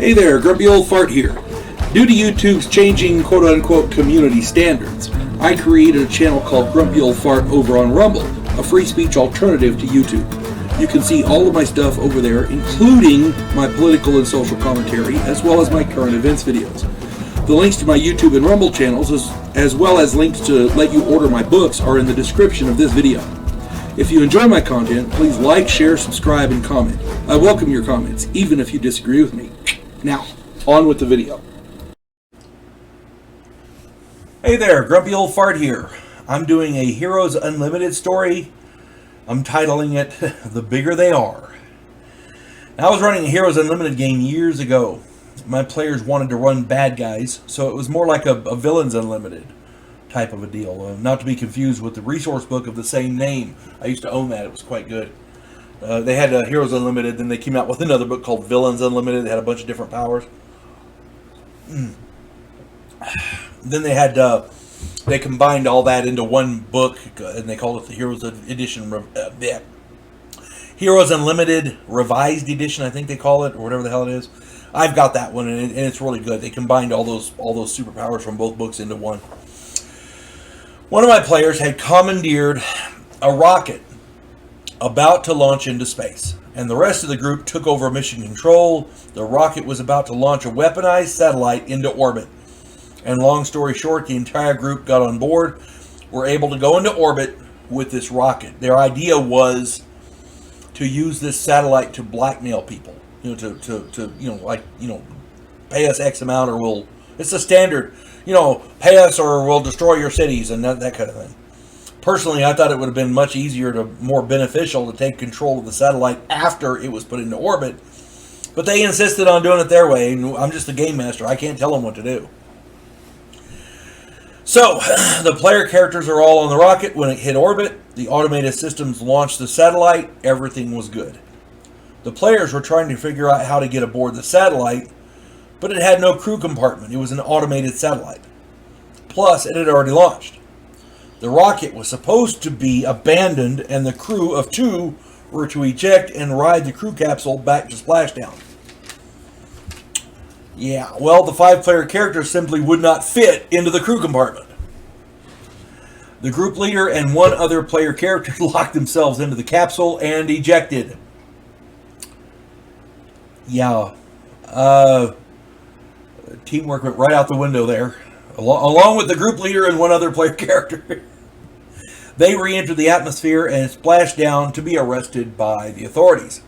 Hey there, Grumpy Old Fart here. Due to YouTube's changing quote-unquote community standards, I created a channel called Grumpy Old Fart over on Rumble, a free speech alternative to YouTube. You can see all of my stuff over there, including my political and social commentary, as well as my current events videos. The links to my YouTube and Rumble channels, as well as links to let you order my books, are in the description of this video. If you enjoy my content, please like, share, subscribe, and comment. I welcome your comments, even if you disagree with me. Now, on with the video. Hey there, Grumpy Old Fart here. I'm doing a Heroes Unlimited story. I'm titling it, The Bigger They Are. Now, I was running a Heroes Unlimited game years ago. My players wanted to run bad guys, so it was more like a Villains Unlimited type of a deal. Not to be confused with the resource book of the same name. I used to own that. It was quite good. They had Heroes Unlimited, then they came out with another book called Villains Unlimited. They had a bunch of different powers. Then they had they combined all that into one book, and they called it the Heroes Edition, Heroes Unlimited Revised Edition, I think they call it, or whatever the hell it is. I've got that one, and it's really good. They combined all those superpowers from both books into one. One of my players had commandeered a rocket about to launch into space, and the rest of the group took over mission control. The rocket was about to launch a weaponized satellite into orbit, and long story short, the entire group got on board, were able to go into orbit with this rocket. Their idea was to use this satellite to blackmail people, to pay us X amount, or we'll, it's a standard, pay us or we'll destroy your cities, and that kind of thing. Personally, I thought it would have been much easier, more beneficial to take control of the satellite after it was put into orbit. But they insisted on doing it their way, and I'm just the game master. I can't tell them what to do. So, the player characters are all on the rocket. When it hit orbit, the automated systems launched the satellite. Everything was good. The players were trying to figure out how to get aboard the satellite, but it had no crew compartment. It was an automated satellite. Plus, it had already launched. The rocket was supposed to be abandoned, and the crew of 2 were to eject and ride the crew capsule back to splashdown. Yeah, well, the 5-player characters simply would not fit into the crew compartment. The group leader and one other player character locked themselves into the capsule and ejected. Yeah, teamwork went right out the window there, along with the group leader and one other player character. They re-entered the atmosphere and splashed down to be arrested by the authorities.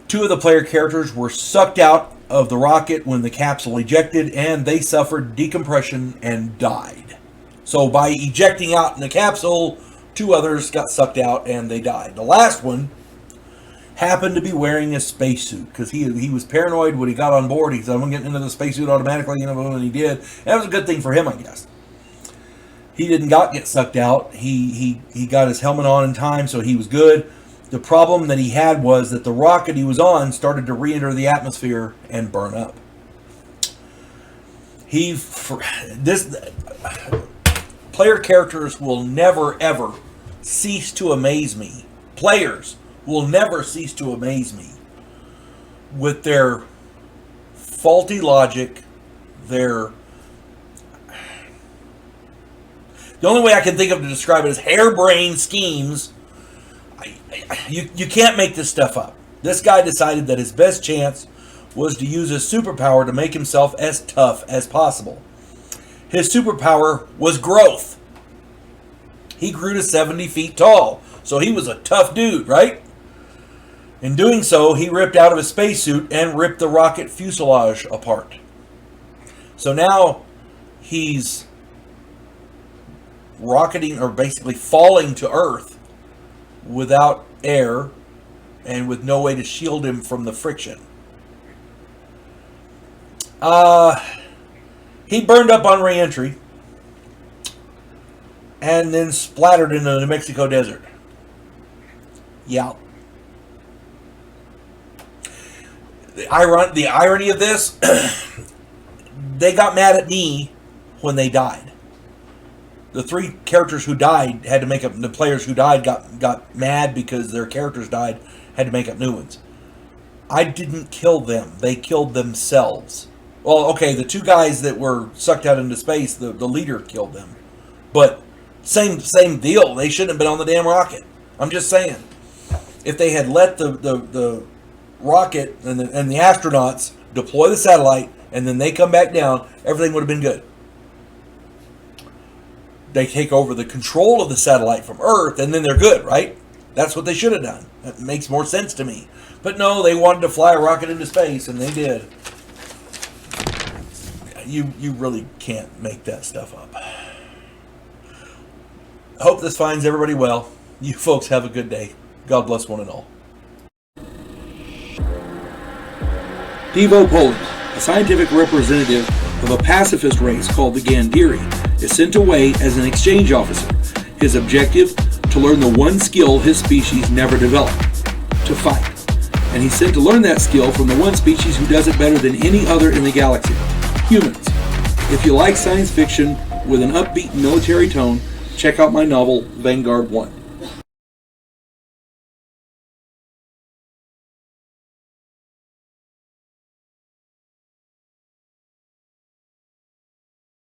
2 of the player characters were sucked out of the rocket when the capsule ejected, and they suffered decompression and died. So by ejecting out in the capsule, 2 others got sucked out and they died. The last one happened to be wearing a spacesuit because he was paranoid when he got on board. He said, I'm going to get into the spacesuit automatically, and he did. That was a good thing for him, I guess. He didn't get sucked out. He got his helmet on in time, so he was good. The problem that he had was that the rocket he was on started to re-enter the atmosphere and burn up. Player characters will never, ever cease to amaze me. Players will never cease to amaze me with their faulty logic, the only way I can think of to describe it is harebrained schemes. You can't make this stuff up. This guy decided that his best chance was to use his superpower to make himself as tough as possible. His superpower was growth. He grew to 70 feet tall, so he was a tough dude, right? In doing so, he ripped out of his spacesuit and ripped the rocket fuselage apart. So now he's rocketing, or basically falling to Earth without air and with no way to shield him from the friction. He burned up on re-entry and then splattered into the New Mexico desert. Yeah. The irony of this, they got mad at me when they died. The 3 characters who died had to make up. The players who died got mad because their characters died, had to make up new ones. I didn't kill them. They killed themselves. Well, okay, the two guys that were sucked out into space, the leader killed them. But same deal. They shouldn't have been on the damn rocket. I'm just saying. If they had let the rocket and the astronauts deploy the satellite and then they come back down, everything would have been good. They take over the control of the satellite from Earth and then they're good, right? That's what they should have done. That makes more sense to me. But no, they wanted to fly a rocket into space, and they did. You really can't make that stuff up. I hope this finds everybody well. You folks have a good day. God bless one and all. Devo Poland, a scientific representative of a pacifist race called the Gandhiri, is sent away as an exchange officer. His objective? To learn the one skill his species never developed, to fight. And he's sent to learn that skill from the one species who does it better than any other in the galaxy, humans. If you like science fiction with an upbeat military tone, check out my novel, Vanguard 1.